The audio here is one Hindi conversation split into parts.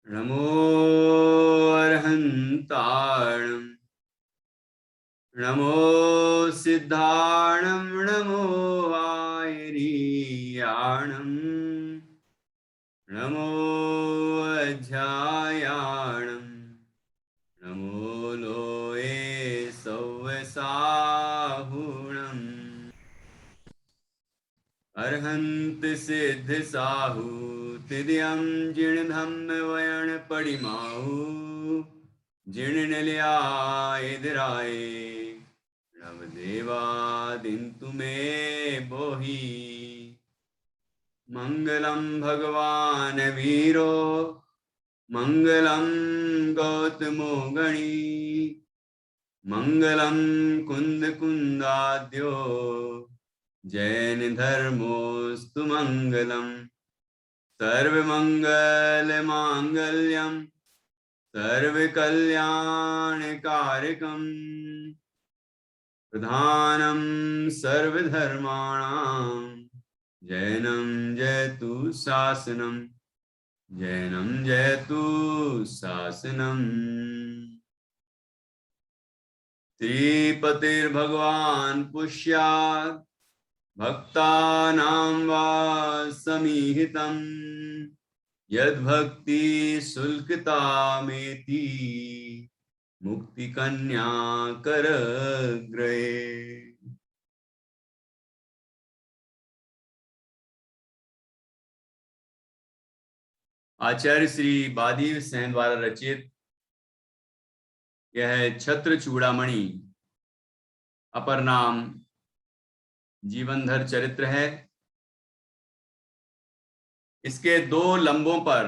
नमो अर्हन्ताणं नमो सिद्धाणं नमो आयरीयाणं नमो अध्यायाणं नमो लोये सव्यसाहुणम् अर्हन्त सिद्ध साहु तिद्यं जिणधम वयण पडिमाहु जिण इधराए नवदेवा दिन्तु मे बोहि मंगलम भगवान वीरो मंगलम गौतमो गणी मंगलम कुंद कुंदाद्यो जैन धर्मोस्तु मंगलम सर्वमंगल मांगल्यम सर्वकल्याणकारकम प्रधानम सर्वधर्माणां जैनम जयतु शासनम जैनम जयतु शासनम श्रीपतिर्भगवान् पुष्यात् भक्तानां वा समीहितं यद्भक्ति शुल्कतामेति मुक्ति कन्या करग्रहे। आचार्य श्री बादीव सेन द्वारा रचित यह छत्र चूड़ामणि अपर नाम जीवनधर चरित्र है। इसके दो लंबों पर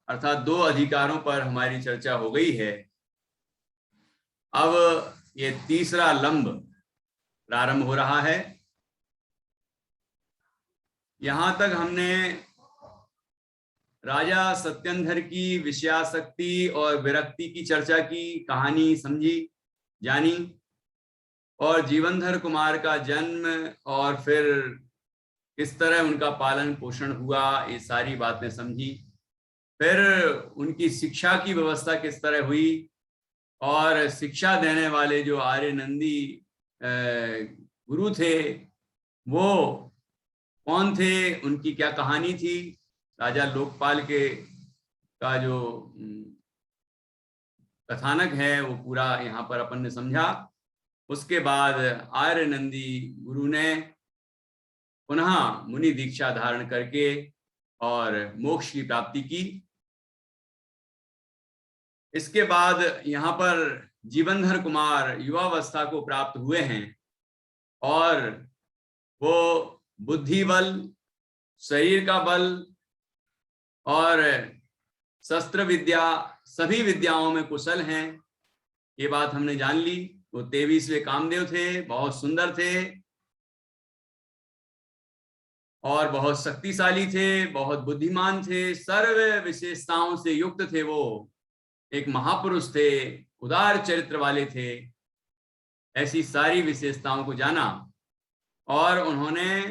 अर्थात दो अधिकारों पर हमारी चर्चा हो गई है। अब ये तीसरा लंब प्रारंभ हो रहा है। यहां तक हमने राजा सत्यंधर की विषयासक्ति और विरक्ति की चर्चा की, कहानी समझी जानी, और जीवनधर कुमार का जन्म और फिर किस तरह उनका पालन पोषण हुआ, ये सारी बातें समझी। फिर उनकी शिक्षा की व्यवस्था किस तरह हुई और शिक्षा देने वाले जो आर्य नंदी गुरु थे वो कौन थे, उनकी क्या कहानी थी। राजा लोकपाल के का जो कथानक है वो पूरा यहाँ पर अपन ने समझा। उसके बाद आर्य नंदी गुरु ने पुनः मुनि दीक्षा धारण करके और मोक्ष की प्राप्ति की। इसके बाद यहाँ पर जीवनधर कुमार युवावस्था को प्राप्त हुए हैं और वो बुद्धि बल, शरीर का बल और शस्त्र विद्या सभी विद्याओं में कुशल हैं, ये बात हमने जान ली। वो 23वें कामदेव थे, बहुत सुंदर थे और बहुत शक्तिशाली थे, बहुत बुद्धिमान थे, सर्व विशेषताओं से युक्त थे। वो एक महापुरुष थे, उदार चरित्र वाले थे। ऐसी सारी विशेषताओं को जाना और उन्होंने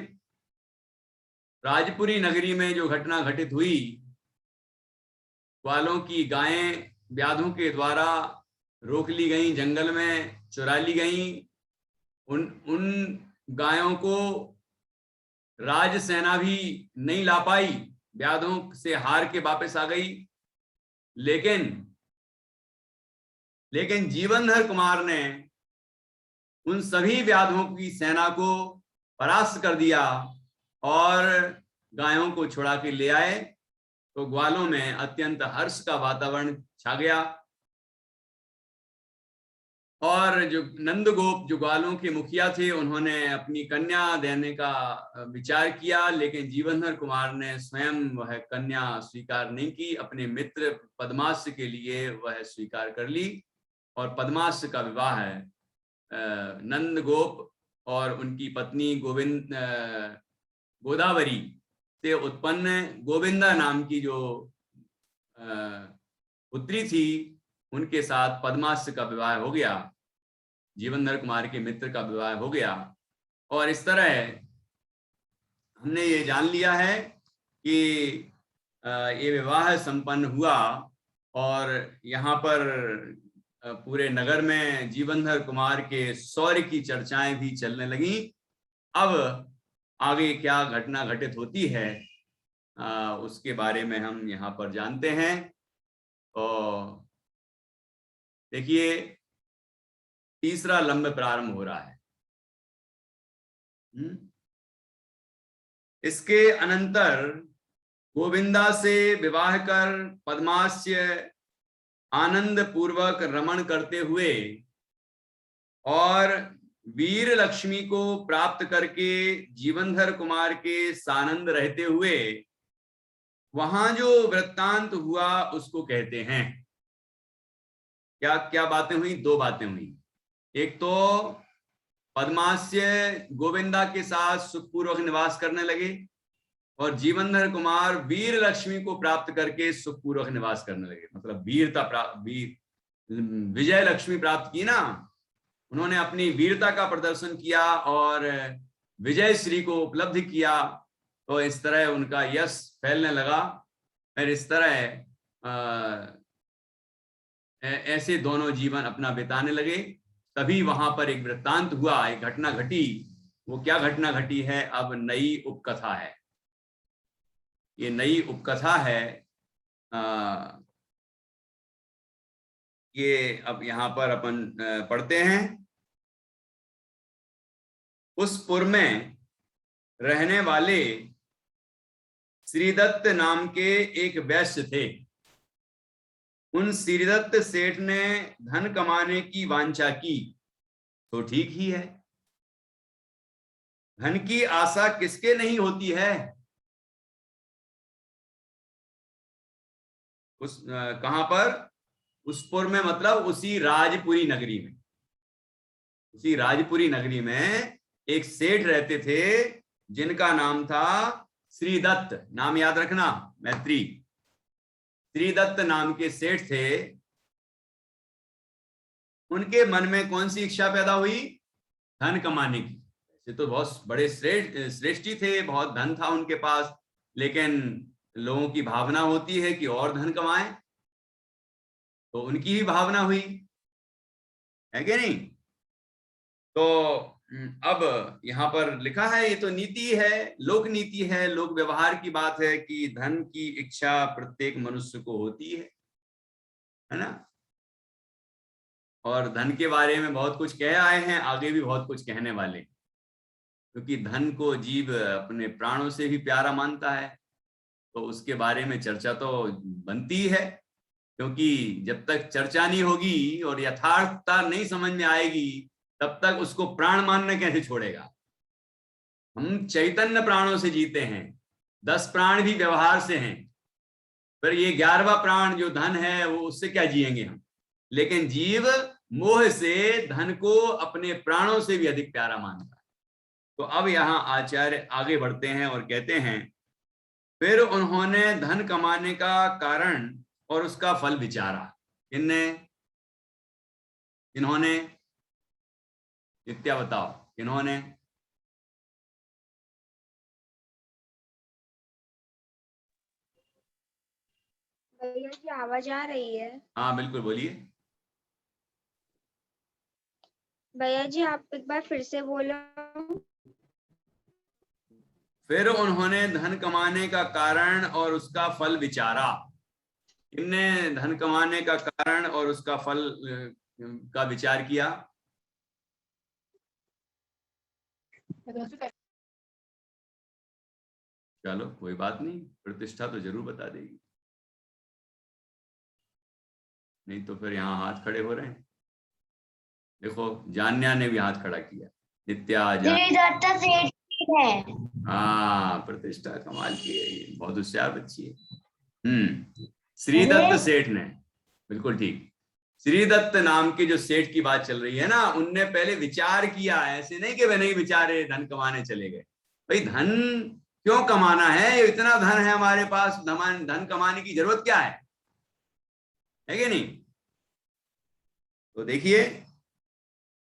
राजपुरी नगरी में जो घटना घटित हुई, ग्वालों की गायें व्याधों के द्वारा रोक ली गईं, जंगल में चुरा ली गईं, उन गायों को राजसेना भी नहीं ला पाई, व्याधों से हार के वापस आ गई। लेकिन जीवनधर कुमार ने उन सभी व्याधों की सेना को परास्त कर दिया और गायों को छुड़ा के ले आए। तो ग्वालों में अत्यंत हर्ष का वातावरण छा गया और जो नंदगोप जो ग्वालों के मुखिया थे उन्होंने अपनी कन्या देने का विचार किया, लेकिन जीवनधर कुमार ने स्वयं वह कन्या स्वीकार नहीं की। अपने मित्र पद्मास्य के लिए वह स्वीकार कर ली और पद्मास्य का विवाह नंदगोप और उनकी पत्नी गोदावरी से उत्पन्न गोविंदा नाम की जो पुत्री थी उनके साथ पद्मास्य का विवाह हो गया, जीवनधर कुमार के मित्र का विवाह हो गया। और इस तरह हमने ये जान लिया है कि ये विवाह संपन्न हुआ और यहाँ पर पूरे नगर में जीवनधर कुमार के शौर्य की चर्चाएं भी चलने लगी। अब आगे क्या घटना घटित होती है उसके बारे में हम यहाँ पर जानते हैं। और देखिए, तीसरा लंब प्रारंभ हो रहा है। इसके अनंतर गोविंदा से विवाह कर पद्मास्य आनंद पूर्वक रमण करते हुए और वीर लक्ष्मी को प्राप्त करके जीवनधर कुमार के सानंद रहते हुए वहां जो वृत्तांत हुआ उसको कहते हैं। क्या क्या बातें हुई? दो बातें हुई। एक तो पद्मास्य गोविंदा के साथ सुखपूर्वक निवास करने लगे और जीवनधर कुमार वीर लक्ष्मी को प्राप्त करके सुखपूर्वक निवास करने लगे। मतलब विजय लक्ष्मी प्राप्त की ना, उन्होंने अपनी वीरता का प्रदर्शन किया और विजय श्री को उपलब्ध किया, तो इस तरह उनका यश फैलने लगा। और इस तरह ऐसे दोनों जीवन अपना बिताने लगे। तभी वहां पर एक वृत्तांत हुआ, एक घटना घटी। वो क्या घटना घटी है? अब नई उपकथा है। ये नई उपकथा है। ये अब यहाँ पर अपन पढ़ते हैं। उस पुर में रहने वाले श्रीदत्त नाम के एक वैश्य थे। उन श्रीदत्त सेठ ने धन कमाने की वांछा की तो ठीक ही है। धन की आशा किसके नहीं होती है? उस कहां पर? उस पुर में, मतलब उसी राजपुरी नगरी में। उसी राजपुरी नगरी में एक सेठ रहते थे जिनका नाम था श्रीदत्त। नाम याद रखना, मैत्री। श्रीदत्त नाम के सेठ थे। उनके मन में कौन सी इच्छा पैदा हुई? धन कमाने की। ये तो बहुत बड़े श्रेष्ठी थे, बहुत धन था उनके पास, लेकिन लोगों की भावना होती है कि और धन कमाएं, तो उनकी ही भावना हुई है कि नहीं? तो अब यहाँ पर लिखा है, ये तो नीति है, लोक नीति है, लोक व्यवहार की बात है कि धन की इच्छा प्रत्येक मनुष्य को होती है ना। और धन के बारे में बहुत कुछ कह आए हैं, आगे भी बहुत कुछ कहने वाले, क्योंकि धन को जीव अपने प्राणों से भी प्यारा मानता है, तो उसके बारे में चर्चा तो बनती है। क्योंकि जब तक चर्चा नहीं होगी और यथार्थता नहीं समझ में आएगी, तब तक उसको प्राण मानना कैसे छोड़ेगा। हम चैतन्य प्राणों से जीते हैं, 10 प्राण भी व्यवहार से हैं, पर ये 11वां प्राण जो धन है वो उससे क्या जिएंगे हम। लेकिन जीव मोह से धन को अपने प्राणों से भी अधिक प्यारा मानता है। तो अब यहाँ आचार्य आगे बढ़ते हैं और कहते हैं, फिर उन्होंने धन कमाने का कारण और उसका फल विचारा। इन्होंने नित्या बताओ, इन्होंने भैया की आवाज आ रही है? हाँ बिल्कुल, बोलिए। भैया जी आप एक बार फिर से बोलो। फिर उन्होंने धन कमाने का कारण और उसका फल विचारा। इनने धन कमाने का कारण और उसका फल का विचार किया। चलो कोई बात नहीं, प्रतिष्ठा तो जरूर बता देगी, नहीं तो फिर यहाँ हाथ खड़े हो रहे हैं। देखो जान्या ने भी हाथ खड़ा किया। नित्या है। हाँ, प्रतिष्ठा कमाल की है, ये बहुत होशियार बच्ची है। श्रीदत्त सेठ ने, बिल्कुल ठीक। श्रीदत्त नाम के जो सेठ की बात चल रही है ना, उनने पहले विचार किया। ऐसे नहीं कि वे नहीं विचारे धन कमाने चले गए। भाई धन क्यों कमाना है? इतना धन है हमारे पास, धन कमाने की जरूरत क्या है कि नहीं? तो देखिए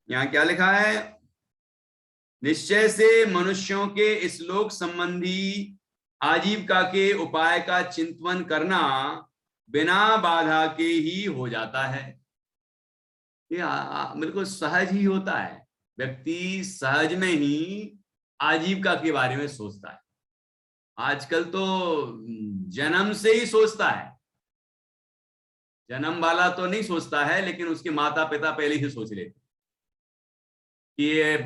यहाँ क्या लिखा है, निश्चय से मनुष्यों के इस लोक संबंधी आजीविका के उपाय का चिंतन करना बिना बाधा के ही हो जाता है। ये बिल्कुल सहज ही होता है। व्यक्ति सहज में ही आजीविका के बारे में सोचता है। आजकल तो जन्म से ही सोचता है। जन्म वाला तो नहीं सोचता है, लेकिन उसके माता पिता पहले ही सोच लेते कि ये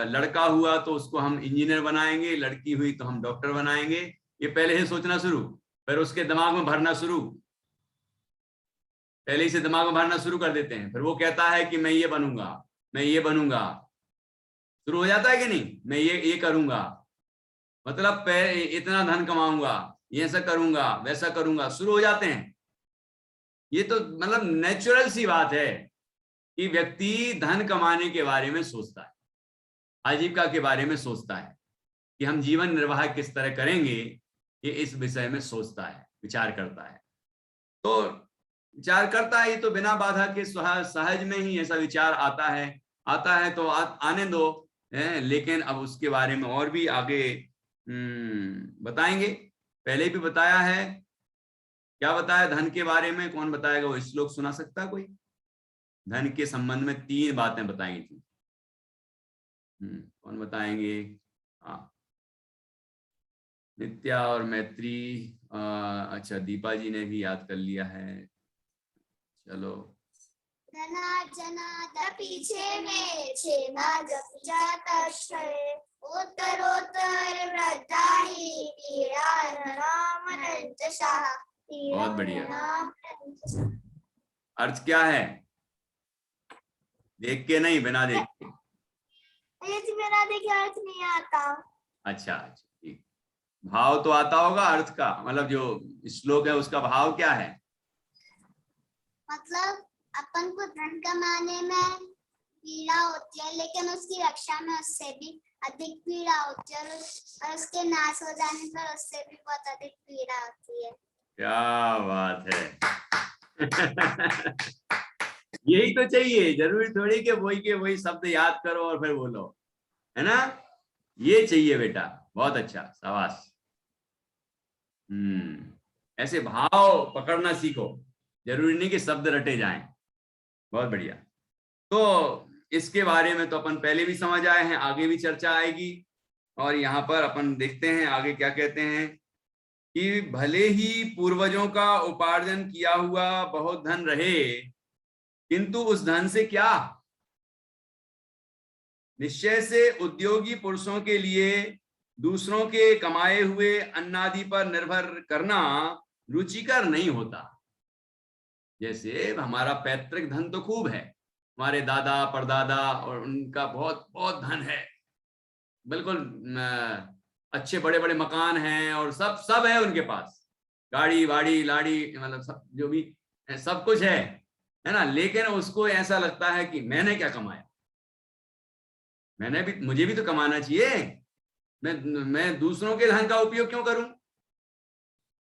लड़का हुआ तो उसको हम इंजीनियर बनाएंगे, लड़की हुई तो हम डॉक्टर बनाएंगे। ये पहले ही सोचना शुरू, फिर उसके दिमाग में भरना शुरू, पहले ही से दिमाग में भरना शुरू कर देते हैं। फिर वो कहता है कि मैं ये बनूंगा, मैं ये बनूंगा, शुरू हो जाता है कि नहीं, मैं ये करूंगा, मतलब इतना धन कमाऊंगा, ये ऐसा करूंगा, वैसा करूंगा, शुरू हो जाते हैं। ये तो मतलब नेचुरल सी बात है कि व्यक्ति धन कमाने के बारे में सोचता है, आजीविका के बारे में सोचता है, कि हम जीवन निर्वाह किस तरह करेंगे, ये इस विषय में सोचता है, विचार करता है। तो विचार करता है, ये तो बिना बाधा के सहज में ही ऐसा विचार आता है तो आने दो। लेकिन अब उसके बारे में और भी आगे बताएंगे। पहले भी बताया है। क्या बताया धन के बारे में? कौन बताएगा? वो श्लोक सुना सकता है कोई? धन के संबंध में 3 बातें बताई थी। कौन बताएंगे? हाँ, नित्या और मैत्री। अच्छा, दीपा जी ने भी याद कर लिया है। चलो। धनार्जनात् पीछे में क्षेमा जप जाता है, उत्तरोत्तर वृद्धाहि पीड़ा नाम अनंतशः। बहुत बढ़िया। अर्थ क्या है? देख के नहीं, बिना देख के। ये बिना देखे अर्थ नहीं आता। अच्छा, ठीक। भाव तो आता होगा अर्थ का, मतलब जो श्लोक है उसका भाव क्या है? मतलब अपन को धन कमाने में पीड़ा होती है, लेकिन उसकी रक्षा में उससे भी अधिक पीड़ा होती है, और उसके नाश हो जाने पर उससे भी बहुत अधिक पीड़ा होती है। क्या बात है। यही तो चाहिए, जरूरी थोड़ी कि वही शब्द याद करो और फिर बोलो, है ना? ये चाहिए बेटा, बहुत अच्छा, शाबाश। ऐसे भाव पकड़ना सीखो, जरूरी नहीं कि शब्द रटे जाएं। बहुत बढ़िया। तो इसके बारे में तो अपन पहले भी समझ आए हैं, आगे भी चर्चा आएगी। और यहाँ पर अपन देखते हैं आगे क्या कहते हैं कि भले ही पूर्वजों का उपार्जन किया हुआ बहुत धन रहे, किंतु उस धन से क्या? निश्चय से उद्योगी पुरुषों के लिए दूसरों के कमाए हुए अन्नादि पर निर्भर करना रुचिकर नहीं होता। जैसे हमारा पैतृक धन तो खूब है, हमारे दादा परदादा और उनका बहुत बहुत धन है, बिल्कुल अच्छे बड़े बड़े मकान हैं और सब है उनके पास, गाड़ी वाड़ी लाड़ी, मतलब सब जो भी है, सब कुछ है ना। लेकिन उसको ऐसा लगता है कि मैंने क्या कमाया, मुझे भी तो कमाना चाहिए, मैं दूसरों के धन का उपयोग क्यों करूं?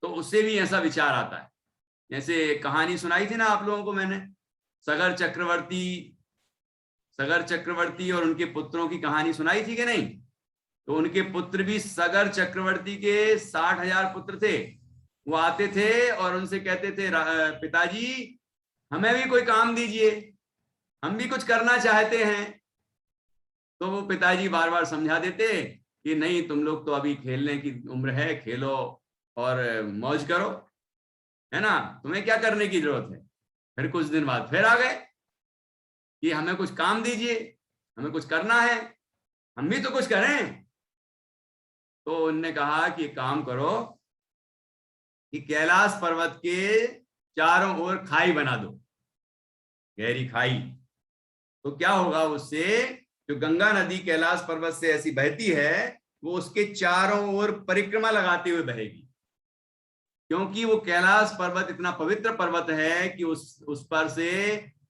तो उससे भी ऐसा विचार आता है। जैसे कहानी सुनाई थी ना आप लोगों को मैंने, सगर चक्रवर्ती और उनके पुत्रों की कहानी सुनाई थी कि नहीं? तो उनके पुत्र भी सगर चक्रवर्ती के 60,000 पुत्र थे। वो आते थे और उनसे कहते थे, पिताजी हमें भी कोई काम दीजिए, हम भी कुछ करना चाहते हैं। तो वो पिताजी बार बार समझा देते कि नहीं, तुम लोग तो अभी खेलने की उम्र है, खेलो और मौज करो, है ना, तुम्हें क्या करने की जरूरत है। फिर कुछ दिन बाद फिर आ गए कि हमें कुछ काम दीजिए, हमें कुछ करना है, हम भी तो कुछ करें। तो उनने कहा कि काम करो कि कैलाश पर्वत के चारों ओर खाई बना दो, गहरी खाई। तो क्या होगा उससे? जो गंगा नदी कैलाश पर्वत से ऐसी बहती है, वो उसके चारों ओर परिक्रमा लगाते हुए बहेगी, क्योंकि वो कैलाश पर्वत इतना पवित्र पर्वत है कि उस पर से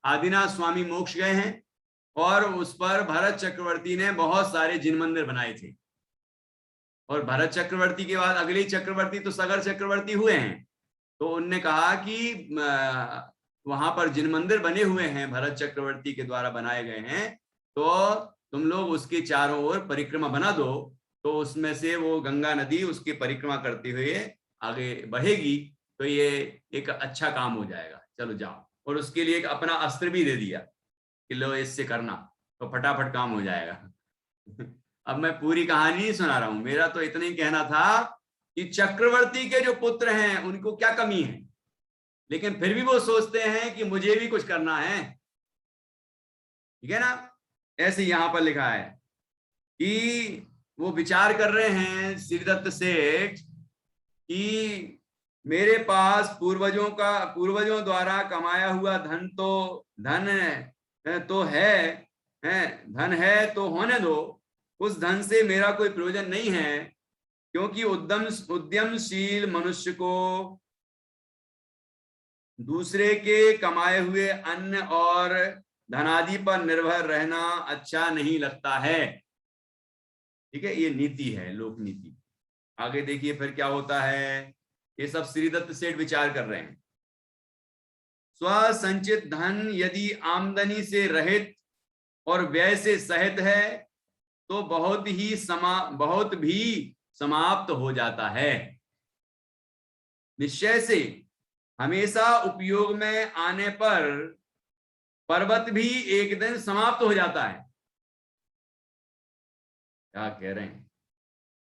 आदिनाथ स्वामी मोक्ष गए हैं, और उस पर भरत चक्रवर्ती ने बहुत सारे जिन मंदिर बनाए थे। और भरत चक्रवर्ती के बाद अगले चक्रवर्ती तो सगर चक्रवर्ती हुए हैं। तो उनने कहा कि वहां पर जिन मंदिर बने हुए हैं भरत चक्रवर्ती के द्वारा बनाए गए हैं, तो तुम लोग उसके चारों ओर परिक्रमा बना दो, तो उसमें से वो गंगा नदी उसकी परिक्रमा करते हुए आगे बढ़ेगी। तो ये एक अच्छा काम हो जाएगा, चलो जाओ। और उसके लिए एक अपना अस्त्र भी दे दिया कि लो इससे करना, तो फटाफट काम हो जाएगा। अब मैं पूरी कहानी नहीं सुना रहा हूं, मेरा तो इतना ही कहना था कि चक्रवर्ती के जो पुत्र हैं उनको क्या कमी है, लेकिन फिर भी वो सोचते हैं कि मुझे भी कुछ करना है, ठीक है ना। ऐसे यहां पर लिखा है कि वो विचार कर रहे हैं श्रीदत्त सेठ कि मेरे पास पूर्वजों द्वारा कमाया हुआ धन तो है, धन है तो होने दो, उस धन से मेरा कोई प्रयोजन नहीं है, क्योंकि उद्यमशील मनुष्य को दूसरे के कमाए हुए अन्न और धनादि पर निर्भर रहना अच्छा नहीं लगता है। ठीक है, ये नीति है, लोक नीति। आगे देखिए फिर क्या होता है, ये सब श्रीदत्त सेठ विचार कर रहे हैं। स्वसंचित धन यदि आमदनी से रहित और व्यय से सहित है तो बहुत भी समाप्त हो जाता है। निश्चय से हमेशा उपयोग में आने पर पर्वत भी एक दिन समाप्त हो जाता है। क्या कह रहे हैं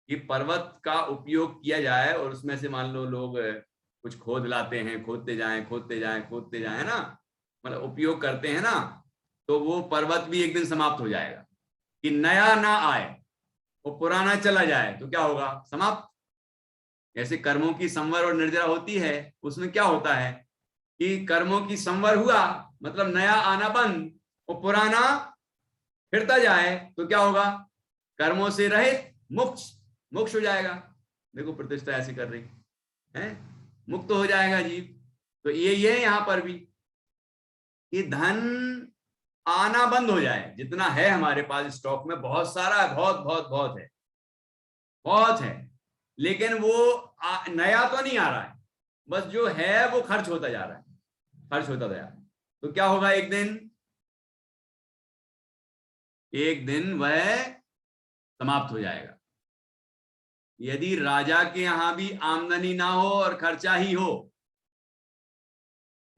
कि पर्वत का उपयोग किया जाए और उसमें से मान लो लोग कुछ खोद लाते हैं, खोदते जाएं ना, मतलब उपयोग करते हैं ना, तो वो पर्वत भी एक दिन समाप्त हो जाएगा। कि नया ना आए, वो पुराना चला जाए तो क्या होगा, समाप्त। जैसे कर्मों की संवर और निर्जरा होती है, उसमें क्या होता है कि कर्मों की संवर हुआ मतलब नया आना बंद, और पुराना फिरता जाए तो क्या होगा, कर्मों से रहित मोक्ष हो जाएगा। देखो प्रतिष्ठा ऐसी कर रही है, मुक्त हो जाएगा जीव। तो ये यहां पर भी कि धन आना बंद हो जाए, जितना है हमारे पास स्टॉक में बहुत सारा है, बहुत है, लेकिन वो नया तो नहीं आ रहा है, बस जो है वो खर्च होता जा रहा है, तो क्या होगा, एक दिन वह समाप्त हो जाएगा। यदि राजा के यहां भी आमदनी ना हो और खर्चा ही हो,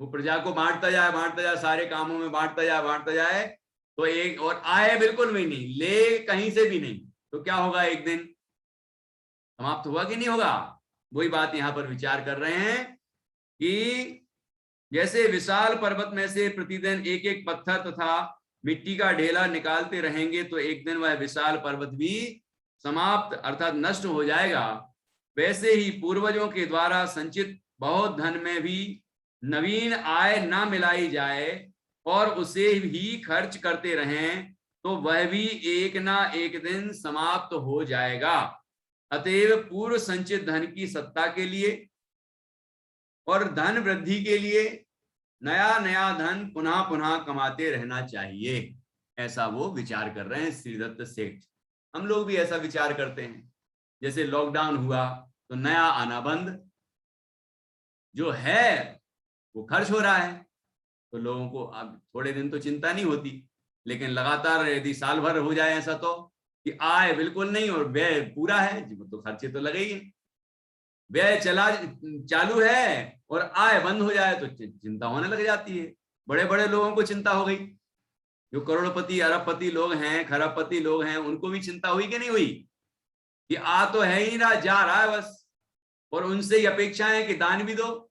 वो प्रजा को बांटता जाए, सारे कामों में बांटता जाए, तो एक और आए बिल्कुल भी नहीं, ले कहीं से भी नहीं, तो क्या होगा, एक दिन समाप्त होगा कि नहीं होगा। वही बात यहां पर विचार कर रहे हैं कि जैसे विशाल पर्वत में से प्रतिदिन एक एक पत्थर तथा मिट्टी का ढेला निकालते रहेंगे तो एक दिन वह विशाल पर्वत भी समाप्त अर्थात नष्ट हो जाएगा, वैसे ही पूर्वजों के द्वारा संचित बहुत धन में भी नवीन आय ना मिलाई जाए और उसे ही खर्च करते रहें तो वह भी एक ना एक दिन समाप्त हो जाएगा। अतएव पूर्व संचित धन की सत्ता के लिए और धन वृद्धि के लिए नया नया धन पुनः पुनः कमाते रहना चाहिए। ऐसा वो विचार कर रहे हैं श्रीदत्त सेठ। हम लोग भी ऐसा विचार करते हैं, जैसे लॉकडाउन हुआ तो नया आना बंद, जो है वो खर्च हो रहा है, तो लोगों को अब थोड़े दिन तो चिंता नहीं होती, लेकिन लगातार यदि साल भर हो जाए ऐसा तो कि आय बिल्कुल नहीं और व्यय पूरा है, तो खर्चे तो लगे ही हैं। व्यय चालू है और आय बंद हो जाए तो चिंता होने लग जाती है। बड़े बड़े लोगों को चिंता हो गई, जो करोड़पति अरबपति लोग हैं, खरबपति लोग हैं, उनको भी चिंता हुई कि नहीं हुई कि आ तो है ही ना, जा रहा है बस, और उनसे ही अपेक्षा है कि दान भी दो।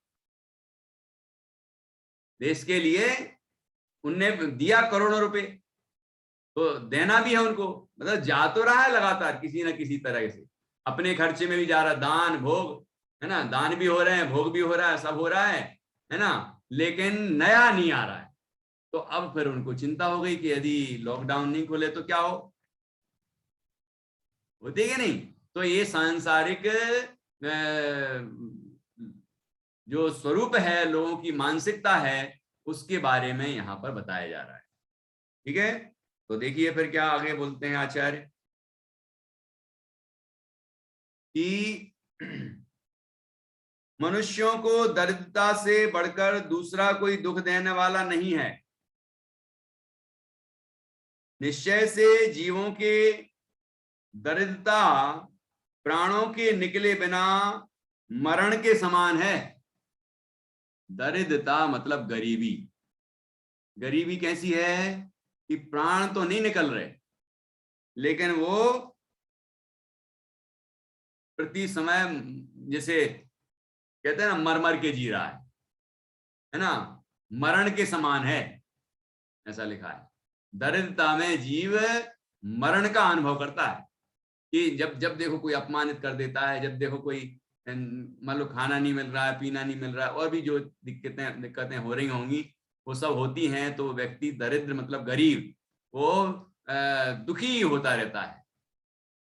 देश के लिए उनने दिया करोड़ों रुपए, तो देना भी है उनको, मतलब जा तो रहा है लगातार किसी ना किसी तरह से, अपने खर्चे में भी जा रहा है, दान भोग है ना, दान भी हो रहे हैं, भोग भी हो रहा है, सब हो रहा है ना, लेकिन नया नहीं आ रहा है। तो अब फिर उनको चिंता हो गई कि यदि लॉकडाउन नहीं खोले तो क्या होती है नहीं। तो ये सांसारिक जो स्वरूप है, लोगों की मानसिकता है, उसके बारे में यहां पर बताया जा रहा है। ठीक है, तो देखिए फिर क्या आगे बोलते हैं आचार्य कि मनुष्यों को दरिद्रता से बढ़कर दूसरा कोई दुख देने वाला नहीं है। निश्चय से जीवों के दरिद्रता प्राणों के निकले बिना मरण के समान है। दरिद्रता मतलब गरीबी। गरीबी कैसी है कि प्राण तो नहीं निकल रहे, लेकिन वो प्रति समय जैसे कहते हैं ना मर मर के जी रहा है ना, मरण के समान है, ऐसा लिखा है। दरिद्रता में जीव मरण का अनुभव करता है कि जब जब देखो कोई अपमानित कर देता है, जब देखो कोई मान लो खाना नहीं मिल रहा है, पीना नहीं मिल रहा है, और भी जो दिक्कतें हो रही होंगी वो सब होती हैं, तो व्यक्ति दरिद्र मतलब गरीब, वो दुखी होता रहता है।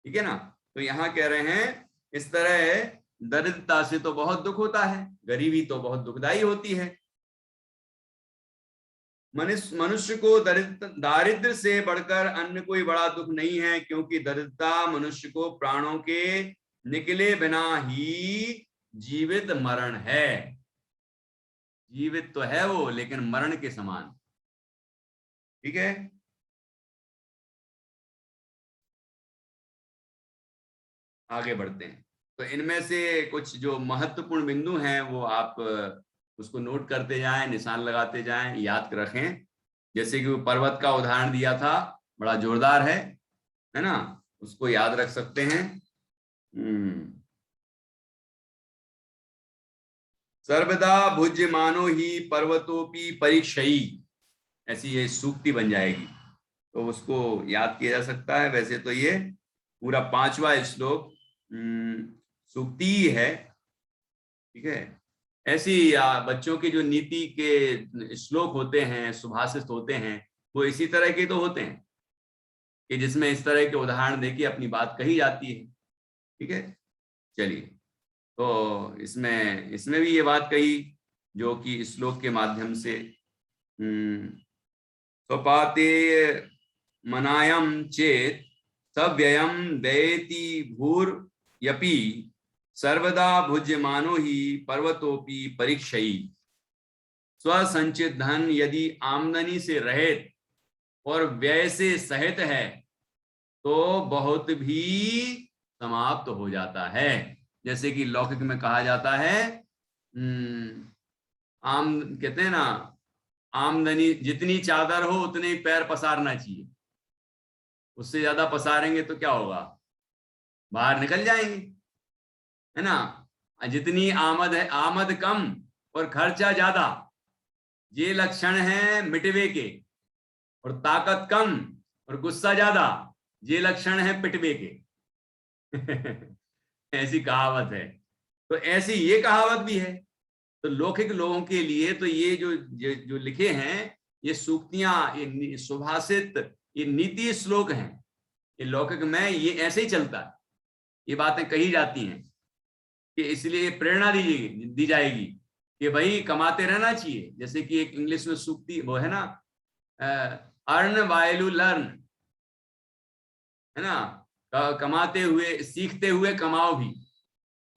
ठीक है ना। तो यहाँ कह रहे हैं इस तरह दरिद्रता से तो बहुत दुख होता है, गरीबी तो बहुत दुखदाई होती है। मनुष्य को दारिद्र से बढ़कर अन्य कोई बड़ा दुख नहीं है, क्योंकि दरिद्रता मनुष्य को प्राणों के निकले बिना ही जीवित मरण है। जीवित तो है वो, लेकिन मरण के समान। ठीक है। आगे बढ़ते हैं। तो इनमें से कुछ जो महत्वपूर्ण बिंदु हैं वो आप उसको नोट करते जाएं, निशान लगाते जाएं, याद रखें। जैसे कि वो पर्वत का उदाहरण दिया था, बड़ा जोरदार है ना, उसको याद रख सकते हैं। सर्वदा भुज्यमानो ही पर्वतोपि परीक्षयी, ऐसी ये सूक्ति बन जाएगी, तो उसको याद किया जा सकता है। वैसे तो ये पूरा 5वां श्लोक सूक्ति है। ठीक है। ऐसी बच्चों के जो नीति के श्लोक होते हैं, सुभाषित होते हैं, वो इसी तरह के तो होते हैं कि जिसमें इस तरह के उदाहरण देके अपनी बात कही जाती है। ठीक है। चलिए, तो इसमें भी ये बात कही जो कि श्लोक के माध्यम से स्वपाते मनायम चेत सव्ययम दयेति भूर्यपि सर्वदा भुज्यमानो ही पर्वतोपि परीक्षयी। स्वसंचित धन यदि आमदनी से रहित और व्यय से सहित है तो बहुत भी समाप्त हो जाता है। जैसे कि लौकिक में कहा जाता है, कहते हैं ना, आमदनी जितनी चादर हो उतने ही पैर पसारना चाहिए, उससे ज्यादा पसारेंगे तो क्या होगा, बाहर निकल जाएंगे, है ना। जितनी आमद है, आमद कम और खर्चा ज्यादा, ये लक्षण है मिटवे के। और ताकत कम और गुस्सा ज्यादा, ये लक्षण है पिटवे के। ऐसी कहावत है। तो ऐसी ये कहावत भी है। तो लौकिक लोगों के लिए तो ये जो लिखे हैं, ये सूक्तियां, ये सुभाषित, ये नीति श्लोक हैं। ये लौकिक में ये ऐसे ही चलता है, ये बातें कही जाती हैं कि इसलिए प्रेरणा दी जाएगी कि भाई कमाते रहना चाहिए। जैसे कि एक इंग्लिश में सूक्ति वो है ना, अर्न वाइल लर्न, है ना, कमाते हुए सीखते हुए कमाओ भी,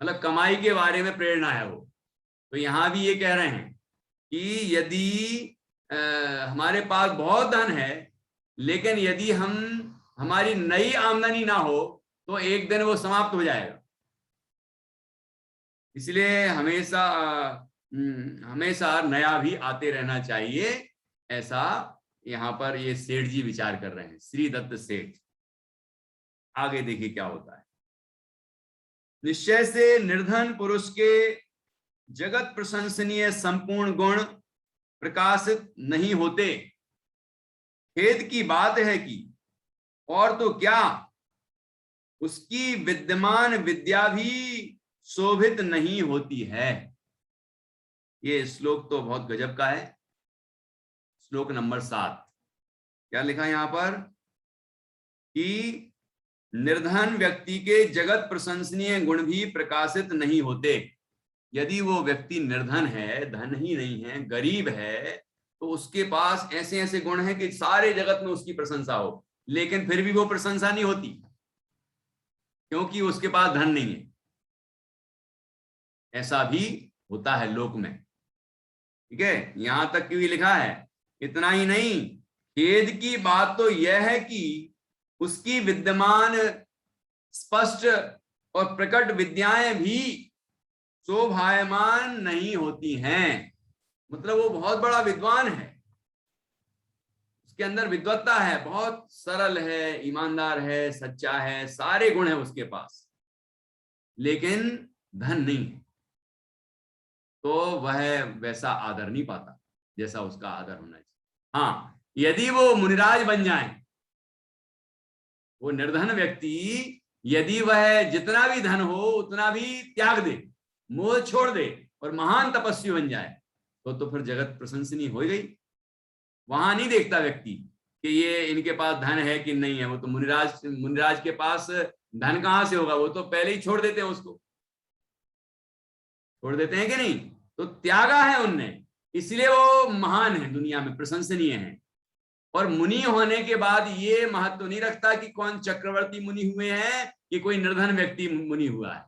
मतलब कमाई के बारे में प्रेरणा है वो। तो यहाँ भी ये कह रहे हैं कि यदि हमारे पास बहुत धन है, लेकिन यदि हमारी नई आमदनी ना हो तो एक दिन वो समाप्त हो जाएगा। इसलिए हमेशा नया भी आते रहना चाहिए, ऐसा यहाँ पर ये सेठ जी विचार कर रहे हैं, श्री दत्त सेठ। आगे देखिए क्या होता है। निश्चय से निर्धन पुरुष के जगत प्रशंसनीय संपूर्ण गुण प्रकाशित नहीं होते। खेद की बात है कि और तो क्या, उसकी विद्यमान विद्या भी शोभित नहीं होती है। ये श्लोक तो बहुत गजब का है। श्लोक नंबर 7 क्या लिखा है यहाँ पर कि निर्धन व्यक्ति के जगत प्रशंसनीय गुण भी प्रकाशित नहीं होते। यदि वो व्यक्ति निर्धन है, धन ही नहीं है, गरीब है, तो उसके पास ऐसे ऐसे गुण हैं कि सारे जगत में उसकी प्रशंसा हो, लेकिन फिर भी वो प्रशंसा नहीं होती क्योंकि उसके पास धन नहीं है। ऐसा भी होता है लोक में। ठीक है। यहां तक कि भी लिखा है, इतना ही नहीं, खेद की बात तो यह है कि उसकी विद्यमान स्पष्ट और प्रकट विद्याएं भी शोभायमान नहीं होती हैं। मतलब वो बहुत बड़ा विद्वान है, उसके अंदर विद्वत्ता है, बहुत सरल है, ईमानदार है, सच्चा है, सारे गुण है उसके पास, लेकिन धन नहीं है, तो वह वैसा आदर नहीं पाता जैसा उसका आदर होना चाहिए। हाँ, यदि वो मुनिराज बन जाए, वो निर्धन व्यक्ति यदि वह जितना भी धन हो उतना भी त्याग दे, मोह छोड़ दे और महान तपस्वी बन जाए, तो फिर जगत प्रशंसनीय हो गई। वहां नहीं देखता व्यक्ति कि ये इनके पास धन है कि नहीं है, वो तो मुनिराज के पास धन कहां से होगा, वो तो पहले ही छोड़ देते हैं, उसको छोड़ देते हैं कि नहीं, तो त्यागा है उनने, इसलिए वो महान है, दुनिया में प्रशंसनीय है। और मुनि होने के बाद ये महत्व नहीं रखता कि कौन चक्रवर्ती मुनि हुए हैं कि कोई निर्धन व्यक्ति मुनि हुआ है,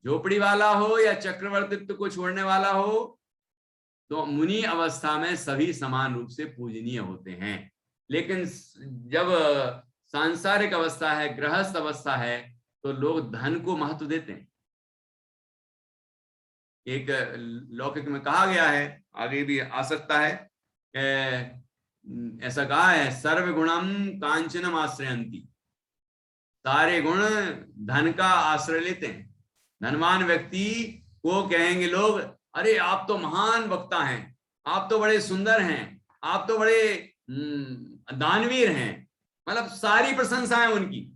झोपड़ी वाला हो या चक्रवर्तित्व को छोड़ने वाला हो, तो मुनि अवस्था में सभी समान रूप से पूजनीय होते हैं। लेकिन जब सांसारिक अवस्था है, गृहस्थ अवस्था है, तो लोग धन को महत्व देते हैं। एक लौकिक में कहा गया है, आगे भी आ सकता है, ऐसा कहा है, सर्व गुणम कांचनम आश्रयंती, सारे गुण धन का आश्रय लेते हैं। धनवान व्यक्ति को कहेंगे लोग, अरे आप तो महान वक्ता हैं, आप तो बड़े सुंदर हैं, आप तो बड़े दानवीर हैं, मतलब सारी प्रशंसाएं उनकी,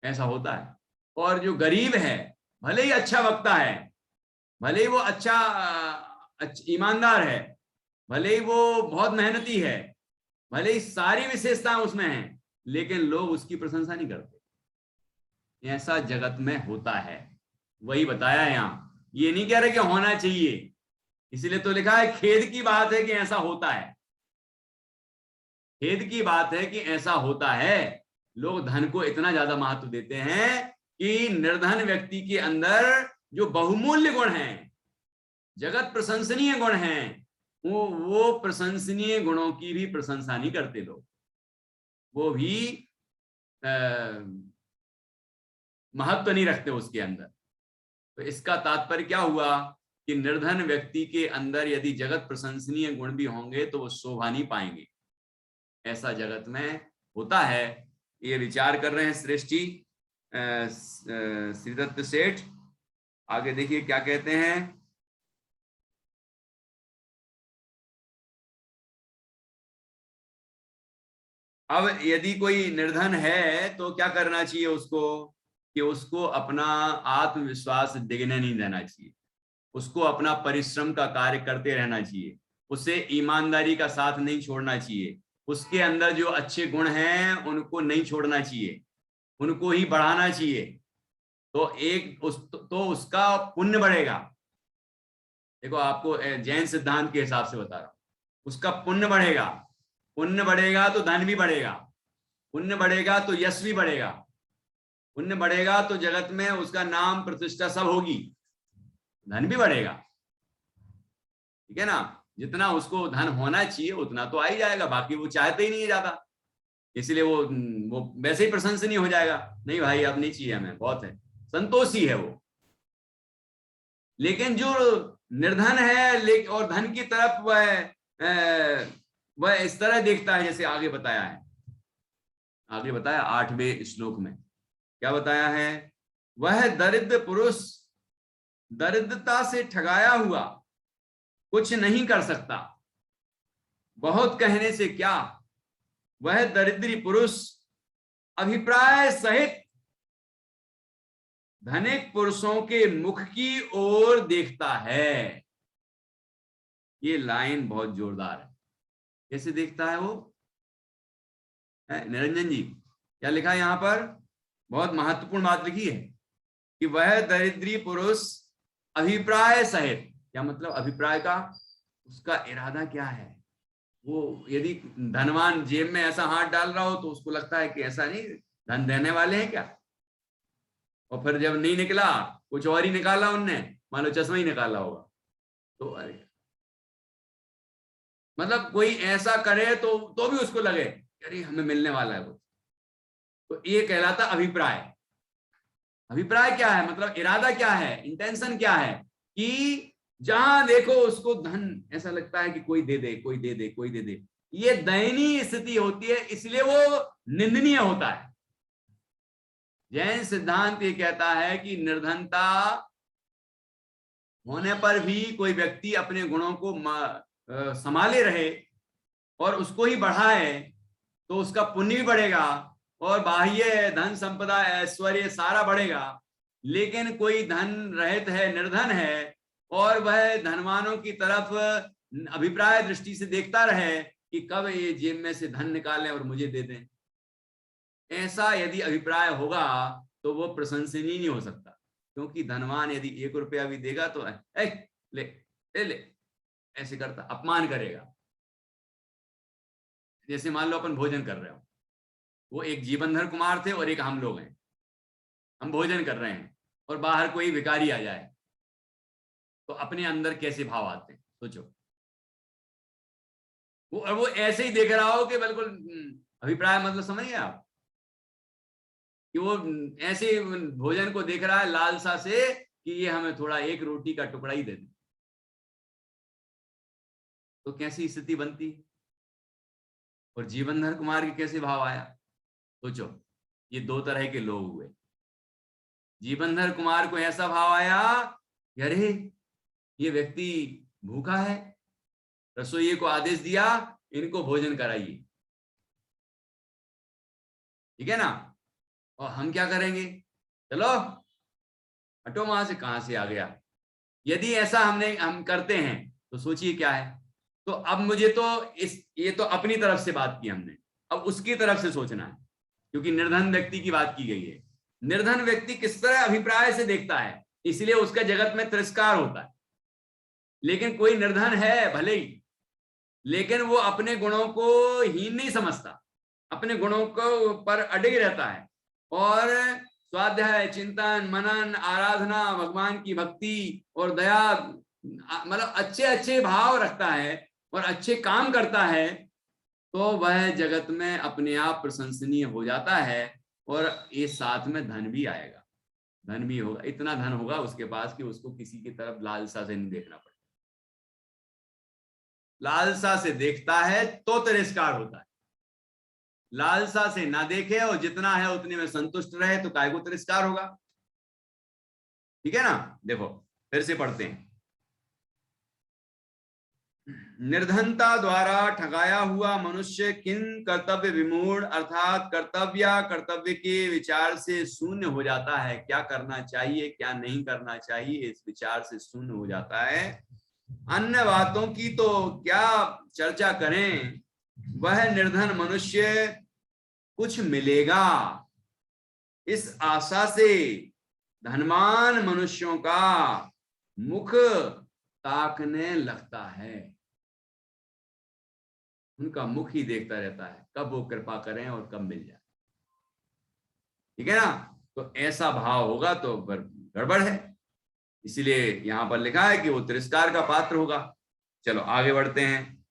ऐसा होता है। और जो गरीब है, भले ही अच्छा वक्ता है, भले ही वो अच्छा ईमानदार है, भले ही वो बहुत मेहनती है, भले ही सारी विशेषताएं उसमें हैं, लेकिन लोग उसकी प्रशंसा नहीं करते। ऐसा जगत में होता है, वही बताया यहां, ये नहीं कह रहे कि होना चाहिए, इसलिए तो लिखा है खेद की बात है कि ऐसा होता है, खेद की बात है कि ऐसा होता है। लोग धन को इतना ज्यादा महत्व देते हैं कि निर्धन व्यक्ति के अंदर जो बहुमूल्य गुण हैं, जगत प्रशंसनीय गुण हैं, वो प्रशंसनीय गुणों की भी प्रशंसा नहीं करते लोग, वो भी महत्व नहीं रखते उसके अंदर। तो इसका तात्पर्य क्या हुआ कि निर्धन व्यक्ति के अंदर यदि जगत प्रशंसनीय गुण भी होंगे तो वो शोभा नहीं पाएंगे, ऐसा जगत में होता है। ये विचार कर रहे हैं श्रेष्ठी श्रीदत्त सेठ। आगे देखिए क्या कहते हैं, अब यदि कोई निर्धन है तो क्या करना चाहिए उसको, कि उसको अपना आत्मविश्वास डिगने नहीं देना चाहिए, उसको अपना परिश्रम का कार्य करते रहना चाहिए, उसे ईमानदारी का साथ नहीं छोड़ना चाहिए, उसके अंदर जो अच्छे गुण हैं उनको नहीं छोड़ना चाहिए, उनको ही बढ़ाना चाहिए, तो उसका पुण्य बढ़ेगा। देखो आपको जैन सिद्धांत के हिसाब से बता रहा हूं, उसका पुण्य बढ़ेगा, पुण्य बढ़ेगा तो धन भी बढ़ेगा, पुण्य बढ़ेगा तो यश भी बढ़ेगा, पुण्य बढ़ेगा तो जगत में उसका नाम प्रतिष्ठा सब होगी, धन भी बढ़ेगा, ठीक है ना। जितना उसको धन होना चाहिए उतना तो आ ही जाएगा, बाकी वो चाहते ही नहीं है ज्यादा, इसलिए वो वैसे ही प्रशंसनीय हो जाएगा, नहीं भाई अब नहीं चाहिए हमें, बहुत है, संतोषी है वो। लेकिन जो निर्धन है और धन की तरफ वह इस तरह देखता है, जैसे आगे बताया है, आगे बताया 8वें श्लोक में क्या बताया है, वह दरिद्र पुरुष दरिद्रता से ठगाया हुआ कुछ नहीं कर सकता, बहुत कहने से क्या, वह दरिद्री पुरुष अभिप्राय सहित धनिक पुरुषों के मुख की ओर देखता है। ये लाइन बहुत जोरदार है, कैसे देखता है वो, निरंजन जी क्या लिखा है यहां पर, बहुत महत्वपूर्ण बात लिखी है कि वह दरिद्री पुरुष अभिप्राय सहित, क्या मतलब अभिप्राय का, उसका इरादा क्या है, वो यदि धनवान जेब में ऐसा हाथ डाल रहा हो तो उसको लगता है कि ऐसा नहीं, धन देने वाले हैं क्या, और फिर जब नहीं निकला कुछ और ही निकाला उनने, मान लो चश्मा ही निकाला होगा, तो अरे मतलब कोई ऐसा करे तो भी उसको लगे अरे हमें मिलने वाला है वो, तो ये कहलाता अभिप्राय। अभिप्राय क्या है, मतलब इरादा क्या है, इंटेंशन क्या है, कि जहां देखो उसको धन, ऐसा लगता है कि कोई दे दे, कोई दे दे, कोई दे दे। ये दयनीय स्थिति होती है, इसलिए वो निंदनीय होता है। जैन सिद्धांत ये कहता है कि निर्धनता होने पर भी कोई व्यक्ति अपने गुणों को संभाले रहे और उसको ही बढ़ाए तो उसका पुण्य भी बढ़ेगा और बाह्य धन संपदा ऐश्वर्य सारा बढ़ेगा। लेकिन कोई धन रहित है, निर्धन है, और वह धनवानों की तरफ अभिप्राय दृष्टि से देखता रहे कि कब ये जेब में से धन निकालें और मुझे दे दें, ऐसा यदि अभिप्राय होगा तो वो प्रशंसनीय नहीं हो सकता। क्योंकि धनवान यदि 1 रुपया भी देगा तो ले ले ले ऐसे करता, अपमान करेगा। जैसे मान लो अपन भोजन कर रहे हो, वो एक जीवनधर कुमार थे और एक हम लोग हैं, हम भोजन कर रहे हैं और बाहर कोई भिखारी आ जाए तो अपने अंदर कैसे भाव आते हैं सोचो। वो ऐसे ही देख रहा हो कि बिल्कुल अभिप्राय, मतलब समझिए आप कि वो ऐसे भोजन को देख रहा है लालसा से कि ये हमें थोड़ा 1 रोटी का टुकड़ा ही दे दे, तो कैसी स्थिति बनती है। और जीवनधर कुमार के कैसे भाव आया सोचो। ये 2 तरह के लोग हुए। जीवनधर कुमार को ऐसा भाव आया कि अरे ये व्यक्ति भूखा है, रसोइये को आदेश दिया इनको भोजन कराइए, ठीक है ना, और हम क्या करेंगे, चलो हटो वहां से, कहां से आ गया। यदि ऐसा हम करते हैं तो सोचिए क्या है। तो अब मुझे तो ये तो अपनी तरफ से बात की हमने, अब उसकी तरफ से सोचना है, क्योंकि निर्धन व्यक्ति की बात की गई है। निर्धन व्यक्ति किस तरह अभिप्राय से देखता है, इसलिए उसका जगत में तिरस्कार होता है। लेकिन कोई निर्धन है भले ही, लेकिन वो अपने गुणों को हीन नहीं समझता, अपने गुणों को पर अड़े रहता है और स्वाध्याय, चिंतन, मनन, आराधना, भगवान की भक्ति और दया, मतलब अच्छे अच्छे भाव रखता है और अच्छे काम करता है, तो वह जगत में अपने आप प्रशंसनीय हो जाता है। और ये साथ में धन भी आएगा, धन भी होगा, इतना धन होगा उसके पास कि उसको किसी की तरफ लालसा से नहीं देखना पड़े। लालसा से देखता है तो तिरस्कार होता है, लालसा से ना देखे और जितना है उतने में संतुष्ट रहे तो काय को तिरस्कार होगा। ठीक है ना, देखो फिर से पढ़ते हैं। निर्धनता द्वारा ठगाया हुआ मनुष्य किन कर्तव्य विमूढ़ अर्थात कर्तव्य के विचार से शून्य हो जाता है। क्या करना चाहिए क्या नहीं करना चाहिए इस विचार से शून्य हो जाता है। अन्य बातों की तो क्या चर्चा करें, वह निर्धन मनुष्य कुछ मिलेगा इस आशा से धनवान मनुष्यों का मुख ताकने लगता है। उनका मुख ही देखता रहता है कब वो कृपा करें और कब मिल जाए। ठीक है ना, तो ऐसा भाव होगा तो गड़बड़ है, इसीलिए यहां पर लिखा है कि वो तिरस्कार का पात्र होगा। चलो आगे बढ़ते हैं।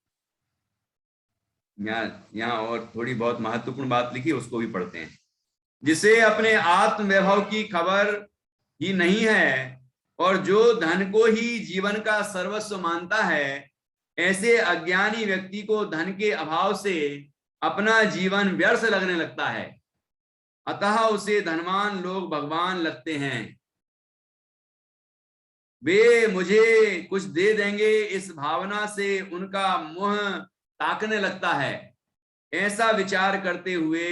यहाँ और थोड़ी बहुत महत्वपूर्ण बात लिखी, उसको भी पढ़ते हैं। जिसे अपने आत्म वैभव की खबर ही नहीं है और जो धन को ही जीवन का सर्वस्व मानता है, ऐसे अज्ञानी व्यक्ति को धन के अभाव से अपना जीवन व्यर्थ लगने लगता है, अतः उसे धनवान लोग भगवान लगते हैं। वे मुझे कुछ दे देंगे इस भावना से उनका मुंह ताकने लगता है। ऐसा विचार करते हुए